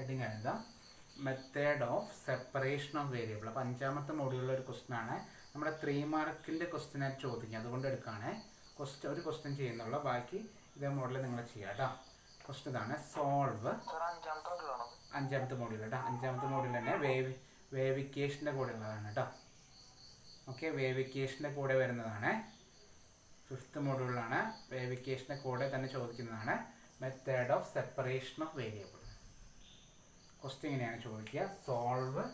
Heading എഴുതാം. Method of separation of variable. അപ്പോൾ 5ാമത്തെ മോഡ്യൂളിലെ ഒരു ക്വസ്റ്റൻ ആണ്. നമ്മുടെ 3 മാർക്കിൻ്റെ ക്വസ്റ്റ്യൻ ആയിട്ട് ചോദിക്കുക, അതുകൊണ്ട് എടുക്കുകയാണേ. ഒരു ക്വസ്റ്റ്യൻ ചെയ്യുന്നുള്ള, ബാക്കി ഇതേ മോഡലിൽ നിങ്ങൾ ചെയ്യുക കേട്ടോ. ക്വസ്റ്റ്യൻ ഇതാണ്: സോൾവ്. 5ാമത്തെ മോഡ്യൂൾ കേട്ടോ. 5ാമത്തെ മോഡ്യൂൾ തന്നെ വേവിക്കേഷൻ്റെ കൂടെ ഉള്ളതാണ് കേട്ടോ. ഓക്കെ, വേവിക്കേഷൻ്റെ കൂടെ വരുന്നതാണ്. 5th മോഡ്യൂളിലാണ്. വേവിക്കേഷൻ്റെ കൂടെ തന്നെ ചോദിക്കുന്നതാണ് method of separation of variable. Question ഇങ്ങനെയാണ് ചോദിക്കുക: solve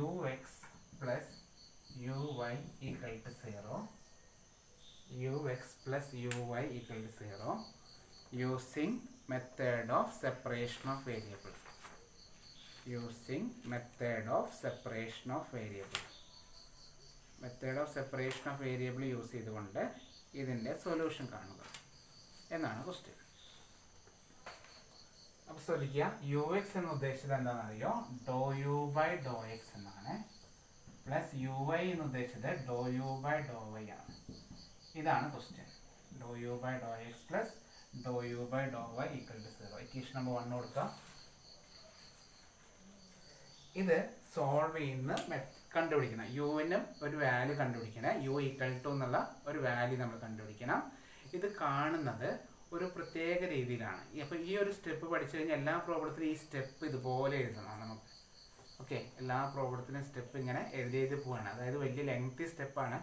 ux plus uy equal to 0 ux plus uy equal to 0 using method of separation of variable. Using method of separation of variable. Method of separation of variable use ചെയ്തുകൊണ്ട് ഇതിൻ്റെ solution കാണുക എന്നാണ് question. അപ്പോൾ ശ്രദ്ധിക്കുക, U X എന്ന് ഉദ്ദേശിച്ചത് എന്താണെന്നറിയോ? Do u by do x എന്നാണ്. പ്ലസ് യു വൈ എന്ന് ഉദ്ദേശിച്ചത് do u by do y ആണ്. ഇതാണ് question. Do u by do x plus do u by do y equal to 0. Equation number 1 കൊടുക്കാം. ഇത് സോൾവ് ചെയ്യുന്ന കണ്ടുപിടിക്കണം. യുവിനും ഒരു വാല്യൂ കണ്ടുപിടിക്കണം. യു ഈക്വൽ ടു എന്നുള്ള ഒരു വാല്യൂ നമ്മൾ കണ്ടുപിടിക്കണം. ഇത് കാണുന്നത് ഒരു പ്രത്യേക രീതിയിലാണ്. അപ്പോൾ ഈ ഒരു സ്റ്റെപ്പ് പഠിച്ചു കഴിഞ്ഞാൽ എല്ലാ പ്രോബ്ലത്തിലും ഈ സ്റ്റെപ്പ് ഇതുപോലെ എഴുതണം നമുക്ക്. ഓക്കെ, എല്ലാ പ്രോബ്ലത്തിലും സ്റ്റെപ്പ് ഇങ്ങനെ എഴുതി പോവാണ്. അതായത് വലിയ ലെങ്തി സ്റ്റെപ്പാണ്,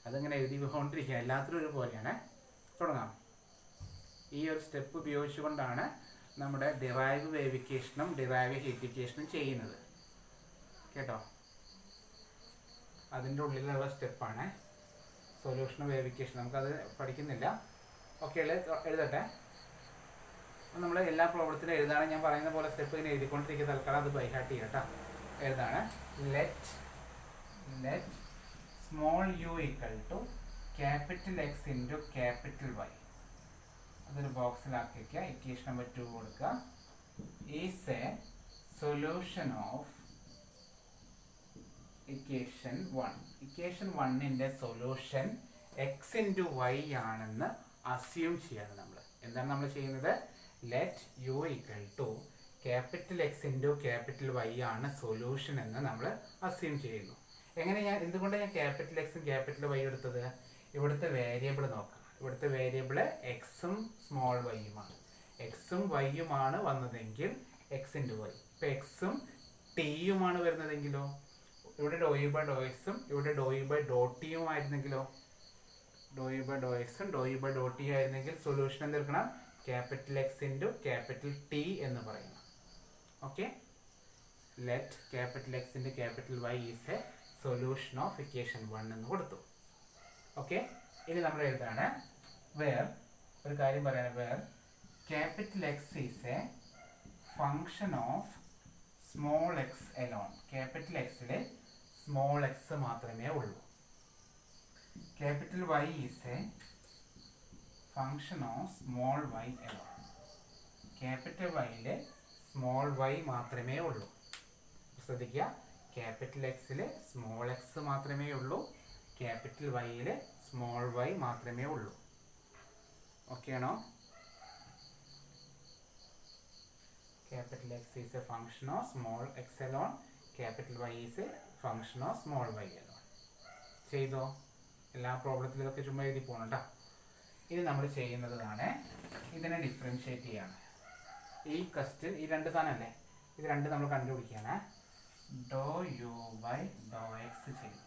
അതിങ്ങനെ എഴുതി പോകൊണ്ടിരിക്കുക. എല്ലാത്തിലും ഒരുപോലെയാണ്. തുടങ്ങാം. ഈ ഒരു സ്റ്റെപ്പ് ഉപയോഗിച്ചുകൊണ്ടാണ് നമ്മുടെ ഡിറൈവ് വേവിക്കേഷനും ഡിറൈവ് ഹീറ്റിക്കേഷനും ചെയ്യുന്നത് കേട്ടോ. അതിൻ്റെ ഉള്ളിലുള്ള സ്റ്റെപ്പാണ് സൊല്യൂഷൻ വേവിക്കേഷൻ. നമുക്കത് പഠിക്കുന്നില്ല. ഓക്കെ, എഴുതട്ടെ. അപ്പം നമ്മൾ എല്ലാ പ്രോബ്ലത്തിലും എഴുതാണ്. ഞാൻ പറയുന്ന പോലെ സ്റ്റെപ്പ് ഇങ്ങനെ എഴുതിക്കൊണ്ടിരിക്കുന്ന തൽക്കാലം അത് ബൈഹാർട്ട് ചെയ്യാം കേട്ടോ. എഴുതാണ്: let small u equal to capital X into capital Y. അതൊരു ബോക്സിലാക്കി വയ്ക്കുക. ഇക്വേഷൻ നമ്പർ 2 കൊടുക്കുക. Is a solution of equation 1. Equation 1ൻ്റെ സൊല്യൂഷൻ എക്സ് ഇൻറ്റു വൈ ആണെന്ന് അസ്യൂം ചെയ്യാണ് നമ്മൾ. എന്താണ് നമ്മൾ ചെയ്യുന്നത്? Let u equal to capital X into capital Y ആണ് സൊല്യൂഷൻ എന്ന് നമ്മൾ അസ്യൂം ചെയ്യുന്നു. എന്തുകൊണ്ടാണ് ഞാൻ ക്യാപിറ്റൽ എക്സും ക്യാപിറ്റൽ വൈ എടുത്തത്? ഇവിടുത്തെ വേരിയബിൾ നോക്കാം. ഇവിടുത്തെ വേരിയബിൾ എക്സും സ്മോൾ വൈയുമാണ്. എക്സും വൈയുമാണ് വന്നതെങ്കിൽ എക്സ് ഇൻറ്റു വൈ. ഇപ്പം എക്സും ടിയുമാണ് വരുന്നതെങ്കിലോ? ഇവിടെ ഡോ യു ബൈ ഡോ എക്സും ഇവിടെ ഡോ യു ബൈ ഡോ ടിയും ആയിരുന്നെങ്കിലോ? ഡോ യു ബൈ ഡോ എക്സും do u by do T ആയിരുന്നെങ്കിൽ സൊല്യൂഷൻ എന്തെടുക്കണം? Capital X into capital T എന്ന് പറയണം. Okay, let capital X into capital Y is a solution of equation 1 എന്ന് കൊടുത്തു. ഓക്കെ, ഇനി നമ്മൾ എഴുതാണ് ഒരു കാര്യം പറയാൻ. Capital X is a function of small X alone. Capital എക്സിൽ സ്മോൾ എക്സ് മാത്രമേ ഉള്ളൂ. Capital Y is a function of small Y alone. Capital വൈയിൽ സ്മോൾ വൈ മാത്രമേ ഉള്ളൂ. ശ്രദ്ധിക്കുക, ക്യാപിറ്റൽ എക്സിൽ സ്മോൾ എക്സ് മാത്രമേ ഉള്ളൂ. ക്യാപിറ്റൽ വൈയിൽ സ്മോൾ വൈ മാത്രമേ ഉള്ളൂ. ഓക്കെ ആണോ? Capital X is a function of small x alone. Capital Y is a function of small y alone. ചെയ്തോ? എല്ലാ പ്രോബ്ലത്തിലും ഇതൊക്കെ ചുമ്മാ എഴുതി പോകണം കേട്ടോ. ഇത് നമ്മൾ ചെയ്യുന്നതാണ്, ഇതിനെ ഡിഫറൻഷ്യേറ്റ് ചെയ്യാണ്. ഈ ക്വസ്റ്റ്യൻ ഈ രണ്ട് സാധനമല്ലേ, ഇത് രണ്ട് നമ്മൾ കണ്ടുപിടിക്കുകയാണ്. ഡോ യു ബൈ ഡോ എക്സ് ചെയ്തു.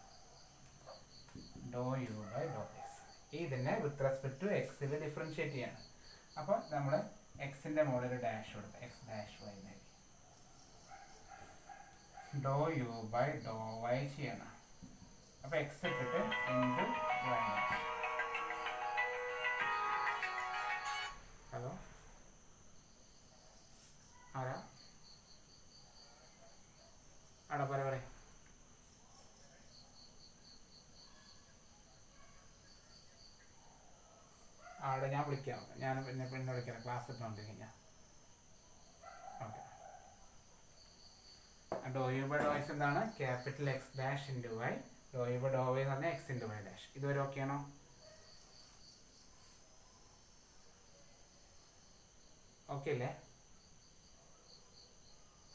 ഡോ യു ബൈ ഡോ എക്സ് ഇതിനെ വിത്ത് റെസ്പെക്ട് ടു എക്സിൽ ഡിഫറൻഷ്യേറ്റ് ചെയ്യാണ്. അപ്പോൾ നമ്മൾ എക്സിൻ്റെ മുകളിൽ ഒരു ഡാഷ് കൊടുത്ത് എക്സ് ഡാഷ് വൈ നേടി. ഡോ യു ബൈ ഡോ വൈ ചെയ്യണം. അപ്പോൾ എക്സ് ഇട്ടിട്ട് ഇൻറ്റു വൈ ഡാഷ്. ഹലോ, ആരാ? ആടാ പറ. ആടെ ഞാൻ വിളിക്കാം. ഞാൻ പിന്നെ വിളിക്കാം. ക്ലാസ് ഇട്ടുകൊണ്ടിരിക്കാം. Okay, do u by do X എന്താണ്? Capital X dash into Y. Do u by do Y എന്ന് പറഞ്ഞാൽ എക്സ് ഇൻറ്റു വൈ ഡാഷ്. ഇതുവരെ ഓക്കെ ആണോ? ഓക്കെ. ഓക്കെ അല്ലേ?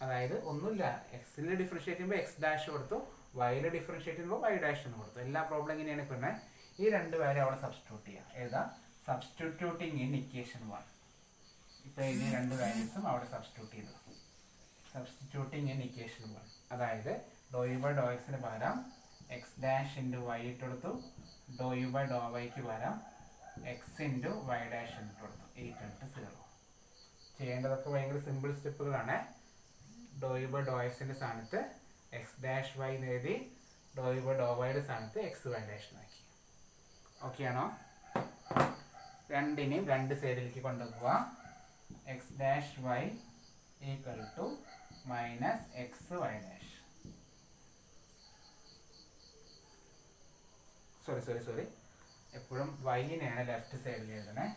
അതായത് ഒന്നുമില്ല, എക്സിൽ ഡിഫറൻഷിയേറ്റ് ചെയ്യുമ്പോൾ എക്സ് ഡാഷ് കൊടുത്തു, വൈയിൽ ഡിഫറൻഷിയേറ്റ് ചെയ്യുമ്പോൾ വൈ ഡാഷ് എന്ന് കൊടുത്തു. എല്ലാ പ്രോബ്ലം ഇങ്ങനെയാണ് പിന്നെ ഈ രണ്ട് വാല്യൂ അവിടെ സബ്സ്റ്റിറ്റ്യൂട്ട് ചെയ്യാം. ഏതാ? Substituting in equation 1. ഇപ്പോൾ ഈ രണ്ട് വാല്യൂസും അവിടെ സബ്സ്റ്റിറ്റ്യൂട്ട് ചെയ്തു. സബ്സ്റ്റിറ്റ്യൂട്ടിങ് ഇൻ ഇക്വേഷൻ 1, അതായത് ഡോ യു ബൈ ഡോ എക്സിന് പകരം എക്സ് ഡാഷ് ഇൻറ്റു വൈ ഇട്ടെടുത്തു, ഡോ യു ബൈ ഡോ വൈക്ക് പകരം എക്സ് ഇൻറ്റു വൈ ഡാഷ് ഇട്ട് കൊടുത്തു, 8 ചെയ്യേണ്ടതൊക്കെ ഭയങ്കര സിമ്പിൾ സ്റ്റെപ്പുകളാണ്. ഡോ യു ബൈ ഡോ എക്സിൻ്റെ സ്ഥാനത്ത് എക്സ് ഡാഷ് വൈ എഴുതി, ഡോ യു ബൈ ഡോ വൈയുടെ സ്ഥാനത്ത് എക്സ് വൈ ഡാഷ് ആക്കി. ഓക്കെ ആണോ? രണ്ടിനെയും രണ്ട് സൈഡിലേക്ക് കൊണ്ടുപോവുക. X dash Y equal to minus X Y dash. Sorry എപ്പോഴും വൈനെയാണ് ലെഫ്റ്റ് സൈഡിൽ എഴുതണേ.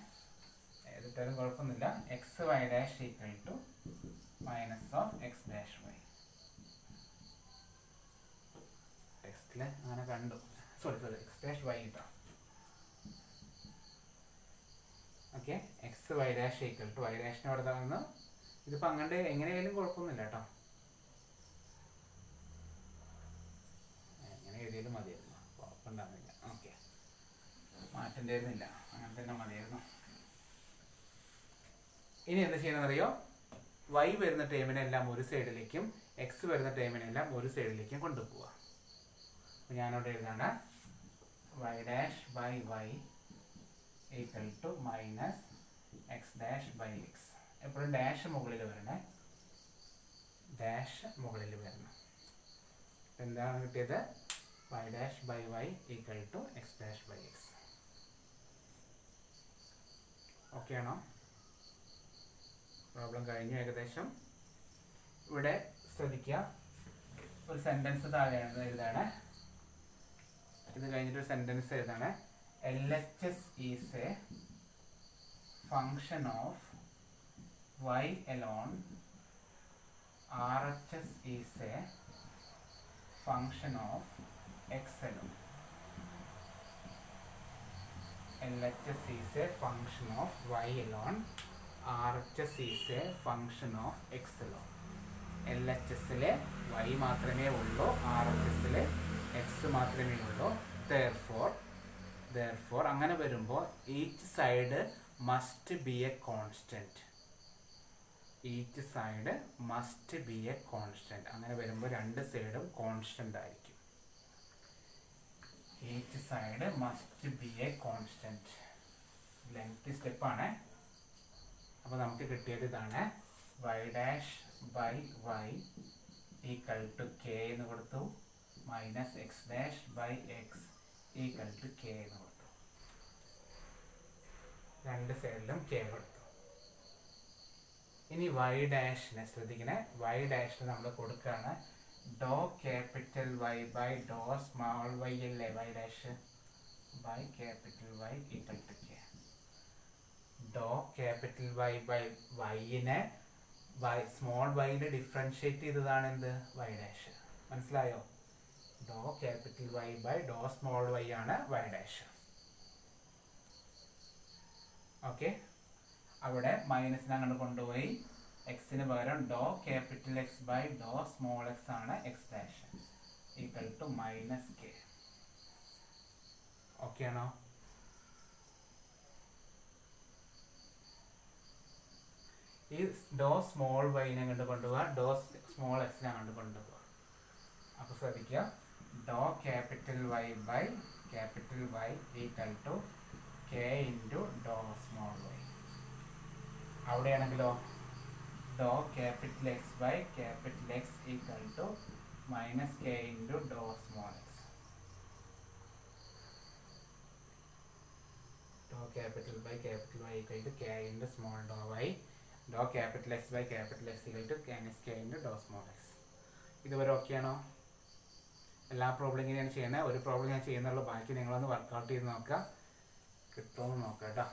ഏതിട്ടാലും കുഴപ്പമൊന്നുമില്ല. X Y dash equal to minus of X dash Y. ടെക്സ്റ്റിൽ അങ്ങനെ കണ്ടു. സോറി എക്സ് ഡാഷ് വൈ ഇട്ടോ. Okay, X Y dash equal to Y ഡാഷിന് അവിടെ തന്നു. ഇതിപ്പോൾ അങ്ങോട്ട് എങ്ങനെയായാലും കുഴപ്പമൊന്നുമില്ല കേട്ടോ, എങ്ങനെ എഴുതിയാലും മതിയായിരുന്നു, കുഴപ്പമുണ്ടാകുന്നില്ല. ഓക്കെ, മാറ്റേണ്ടിയിരുന്നില്ല, അങ്ങനെ തന്നെ മതിയായിരുന്നു. ഇനി എന്താ ചെയ്യണമെന്നറിയോ? വൈ വരുന്ന ടേമിനെല്ലാം ഒരു സൈഡിലേക്കും എക്സ് വരുന്ന ടേമിനെല്ലാം ഒരു സൈഡിലേക്കും കൊണ്ടുപോവുക. അപ്പോൾ ഞാനവിടെ എഴുതാണ് Y dash by Y equal to minus X dash by X. എപ്പോഴും ഡാഷ് മുകളിൽ വരണേ, ഡാഷ് മുകളിൽ വരണം. എന്താണ് കിട്ടിയത്? Y dash by Y equal to X dash by X. Okay ആണോ? പ്രോബ്ലം കഴിഞ്ഞു ഏകദേശം. ഇവിടെ ശ്രദ്ധിക്കുക, ഒരു സെൻറ്റൻസ് താഴെ എഴുതാണ്. ഇത് കഴിഞ്ഞിട്ടൊരു സെൻറ്റൻസ് എഴുതാണ്. LHS is a function of y alone. RHS is a function of x alone. LHS is a function of y alone. RHS is a function of x alone. LHSലെ y മാത്രമേ ഉള്ളൂ, RHSലെ x മാത്രമേ ഉള്ളൂ. Therefore അങ്ങനെ വരുമ്പോൾ each side must be a constant. Each side must be a constant. അങ്ങനെ വരുമ്പോൾ രണ്ട് സൈഡും കോൺസ്റ്റന്റ് ആയിരിക്കും. Each side must be a constant. Length സ്റ്റെപ്പാണ്. അപ്പോൾ നമുക്ക് കിട്ടിയത് ഇതാണ്. Y dash by Y equal to K എന്ന് കൊടുത്തു, minus X dash by X equal to K എന്ന് കൊടുത്തു. രണ്ട് സൈഡിലും കെ കൊടുത്തു. ഇനി വൈ ഡാഷിനെ ശ്രദ്ധിക്കണേ. വൈ ഡാഷിന് നമ്മൾ കൊടുക്കുകയാണ് do capital Y by do small Y അല്ലേ? Y dash by capital Y equal to K. Do capital Y by വൈനെ സ്മോൾ വൈനെ ഡിഫറൻഷിയേറ്റ് ചെയ്തതാണ് എന്ത്? Y dash. മനസ്സിലായോ? Do capital Y by do small Y ആണ് വൈ ഡാഷ്. ഓക്കെ, അവിടെ മൈനസിനെ അങ്ങോട്ട് കൊണ്ടുപോയി എക്സിന് പകരം do capital X by do small X ആണ് X dash equal to minus K. Okay ആണോ? ഈ ഡോ സ്മോൾ വൈനെ അങ്ങോട്ട് കൊണ്ടുപോവുക, ഡോ സ്മോൾ എക്സിനെ അങ്ങോട്ട് കൊണ്ടുപോവുക. അപ്പോൾ ശ്രദ്ധിക്കുക, ഡോ capital Y by capital Y equal to K into ഡോ സ്മോൾ വൈ. അവിടെയാണെങ്കിലോ ഡോ capital X by capital X equal to minus K into ഡോ സ്മോൾ എക്സ്. ഡോ capital by capital Y equal to K into small ഡോ Y. ഡോ capital X by capital X equal to minus K into ഡോ small X. ഇതുവരെ okay ആണോ? എല്ലാ problem ഇങ്ങനെയാണ് ചെയ്യുന്നത്. ഒരു പ്രോബ്ലം ഞാൻ ചെയ്യുന്നുള്ളൂ, ബാക്കി നിങ്ങളൊന്ന് വർക്കൗട്ട് ചെയ്ത് നോക്കുക, കിട്ടുമെന്ന് നോക്കാം കേട്ടോ.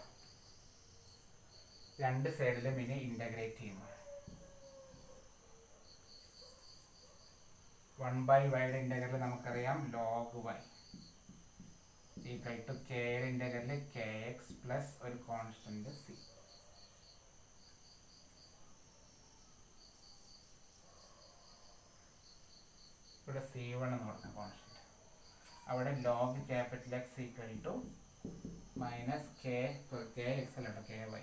രണ്ട് സൈഡിലും ഇനി ഇൻ്റഗ്രേറ്റ് ചെയ്യുന്നു. 1/y ഇൻ്റഗ്രൽ നമുക്കറിയാം ലോഗ് y ഈക്വൽ ടു കെയുടെ ഇൻ്റഗ്രൽ kx പ്ലസ് ഒരു കോൺസ്റ്റന്റ് c. ഇവിടെ C1 എന്ന് പറഞ്ഞ കോൺസ്റ്റന്റ്. അവിടെ log capital X equal to minus K x അല്ല കെ വൈ.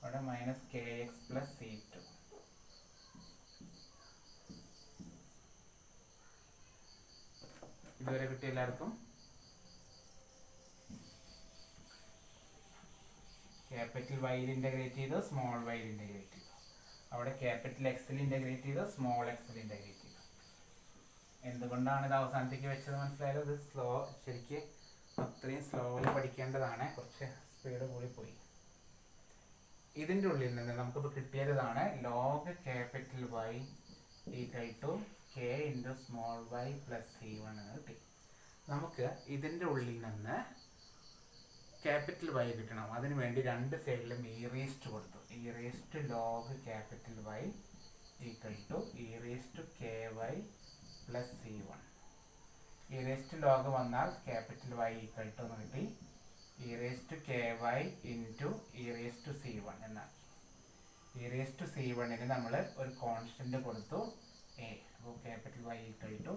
അവിടെ minus K X plus C2. ഇതുവരെ കിട്ടിയ എല്ലാവർക്കും? ക്യാപിറ്റൽ വൈയിൽ ഇൻ്റഗ്രേറ്റ് ചെയ്തു, സ്മോൾ വൈയിൽ ഇൻ്റഗ്രേറ്റ് ചെയ്തു. അവിടെ ക്യാപിറ്റൽ എക്സിൽ ഇൻ്റഗ്രേറ്റ് ചെയ്തു, സ്മോൾ എക്സിൽ ഇൻ്റഗ്രേറ്റ് ചെയ്തു. എന്തുകൊണ്ടാണ് ഇത് അവസാനത്തേക്ക് വെച്ചത് മനസ്സിലായാലും? ഇത് ശരിക്ക് അത്രയും സ്ലോലി പഠിക്കേണ്ടതാണ്, കുറച്ച് സ്പീഡ് കൂടിപ്പോയി. ഇതിൻ്റെ ഉള്ളിൽ നിന്ന് നമുക്കിപ്പോൾ കിട്ടിയതാണ് log capital Y equal to K into small y plus C1 എന്ന് കിട്ടി. നമുക്ക് ഇതിൻ്റെ ഉള്ളിൽ നിന്ന് ക്യാപിറ്റൽ വൈ കിട്ടണം. അതിനു വേണ്ടി രണ്ട് സൈഡിലും ഇറേസ്റ്റ് കൊടുത്തു. E raised log capital Y equal to e raised K y plus C1. E raised log വന്നാൽ ക്യാപിറ്റൽ വൈ ഈക്വൽ ടു എന്ന് കിട്ടി. E raised K Y into e raised C1 എന്നാക്കി. ഇറേസ്റ്റ് C1ന് നമ്മൾ ഒരു കോൺസ്റ്റന്റ് കൊടുത്തു എ. അപ്പോൾ capital Y equal to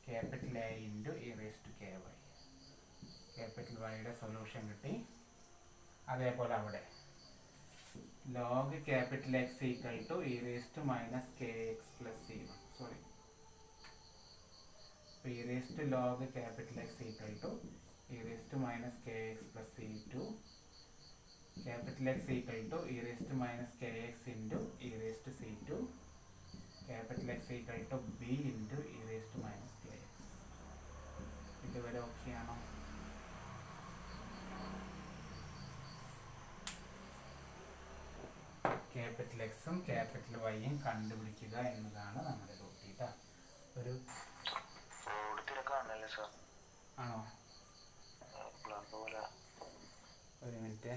capital A into E raised K Y. Capital വൈയുടെ solution കിട്ടി. അതേപോലെ അവിടെ log capital X equal to E raised minus K X plus C1. Sorry, അപ്പോൾ E raised log capital X equal to E raised minus K X plus C2. Capital X equal to E raised minus K X into E raised C2. Capital X equal to B into E raised minus K X. ഇതുവരെ okay ആണോ? Capital എക്സും capital വൈയും കണ്ടുപിടിക്കുക എന്നതാണ് നമ്മുടെ root. ഒരു ആണോ? ഒരു മിനിറ്റ്.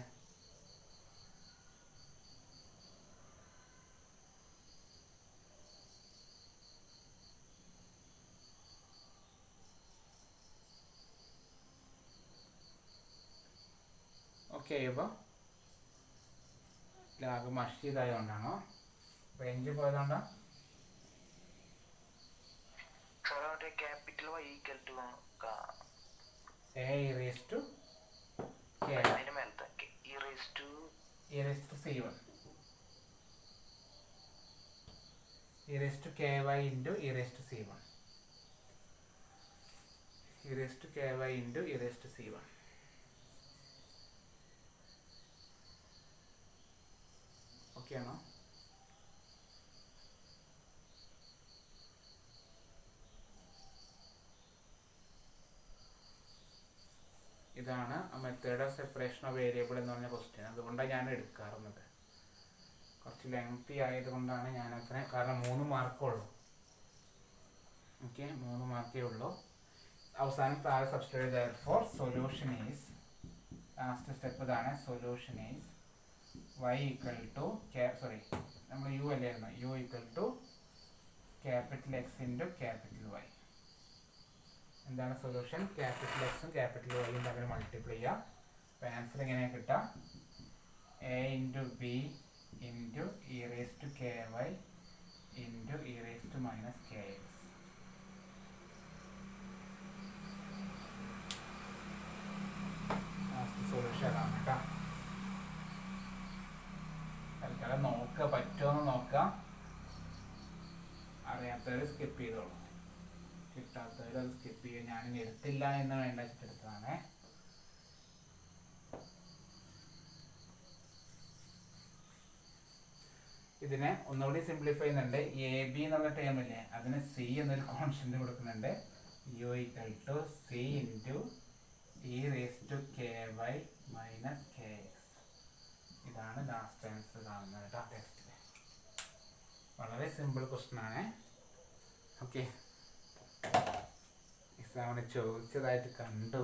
ഓക്കെ, ഇപ്പോൾ ലാഗ് മഷീദായതുകൊണ്ടാണോ? റേഞ്ച് പോയതുകൊണ്ടാ? C1 ky into C1 ky into C1. Okay ആണോ? ഇതാണ് method of separation of variable എന്ന് പറഞ്ഞ ക്വസ്റ്റ്യൻ. അതുകൊണ്ടാണ് ഞാൻ എടുക്കാറുള്ളത്. കുറച്ച് ലെങ്തി ആയതുകൊണ്ടാണ് ഞാൻ അത്ര, കാരണം 3 മാർക്കേ ഉള്ളൂ. ഓക്കെ, 3 മാർക്കേ ഉള്ളൂ. അവസാനം താഴെ സബ്സ്റ്റിറ്റ്യൂട്ട് ചെയ്താൽ for solution is, last step ഇതാണ്. Solution is y equal to നമ്മൾ യു അല്ലായിരുന്നു, U equal to capital X into capital Y. എന്താണ് സൊല്യൂഷൻ? ക്യാപിറ്റൽ എക്സും ക്യാപിറ്റൽ വൈയും തമ്മിൽ മൾട്ടിപ്ലൈ ചെയ്യുക. അപ്പോൾ ആൻസർ എങ്ങനെയാണ് കിട്ടുക? A into B into E raise to K Y into E raise to minus K X. Last solution അതാണ് കേട്ടോ. തൽക്കാലം നോക്കുക, പറ്റുമോയെന്ന് നോക്കുക. അറിയാത്തവർ സ്കിപ്പ് ചെയ്തോളൂ, കിട്ടാത്തവർ അത് സ്കിപ്പ് ചെയ്യുക. ഞാനിനി എടുത്തില്ല എന്ന് വേണ്ട എടുത്തതാണ്. ഇതിനെ ഒന്നുകൂടി സിംപ്ലിഫൈ ചെയ്യുന്നുണ്ട്. എ ബി എന്നുള്ള ടേമില്ലേ, അതിന് സി എന്നൊരു കോൺസ്റ്റന്റ് കൊടുക്കുന്നുണ്ട്. U equal to c into E raise to K y minus K x. ഇതാണ് ലാസ്റ്റ് ആൻസർ കാണുന്നത് കേട്ടോ ടെക്സ്റ്റിൽ. വളരെ സിമ്പിൾ ക്വസ്റ്റ്യൻ ആണ്. ഓക്കെ, എക്സാമിന് ചോദിച്ചതായിട്ട് കണ്ടു,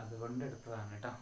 അതുകൊണ്ട് എടുത്തതാണ് കേട്ടോ.